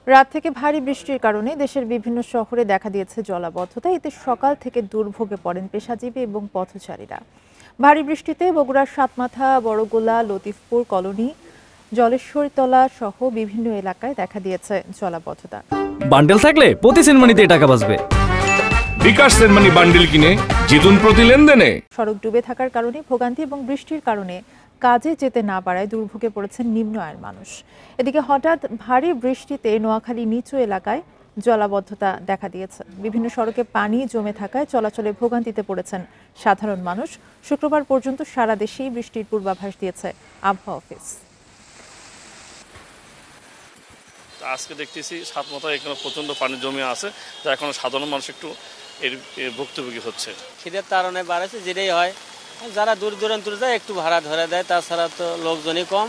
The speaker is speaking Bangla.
রাত থেকে ভারী বৃষ্টির কারণে দেশের বিভিন্ন শহরে দেখা দিয়েছে জলাবদ্ধতা। এতে সকাল থেকে দুর্ভোগে পড়েন পেশাজীবী এবং পথচারীরা। ভারী বৃষ্টিতে বগুড়ার সাতমাথা, বড়গোলা, লতিফপুর কলোনি, জলেশ্বরীতলা সহ বিভিন্ন এলাকায় দেখা দিয়েছে জলাবদ্ধতা। বান্ডেল থাকলে প্রতি সেনমানিতে টাকা বাঁচবে। বিকাশ সেনমানি বান্ডেল কিনে জিতুন প্রতি লেনদেনে। সড়ক ডুবে থাকার কারণে ভোগান্তি এবং বৃষ্টির কারণে কাজে যেতে না পারায় দুর্ভোগে পড়েছেন নিম্ন আয়ের মানুষ। এদিকে হঠাৎ ভারী বৃষ্টিতে নোয়াখালী নিচু এলাকায় জলাবদ্ধতা দেখা দিয়েছে। বিভিন্ন সড়কে পানি জমে থাকায় চলাচলে ভোগান্তিতে পড়েছেন সাধারণ মানুষ। শুক্রবার পর্যন্ত সারা দেশেই বৃষ্টির পূর্বাভাস দিয়েছে আবহাওয়া অফিস। আজকে দেখতেছি সাতমাথায় এখানে প্রচন্ড পানি জমে আছে, যা এখন সাধারণ মানুষ একটু এর ভুক্তভোগী হচ্ছে। খিদের তাড়নে বাড়াচ্ছে, যেটাই হয় যারা দূর দূরান্ত যায় একটু ভাড়া ধরে দেয়, তাছাড়া তো লোকজনই কম।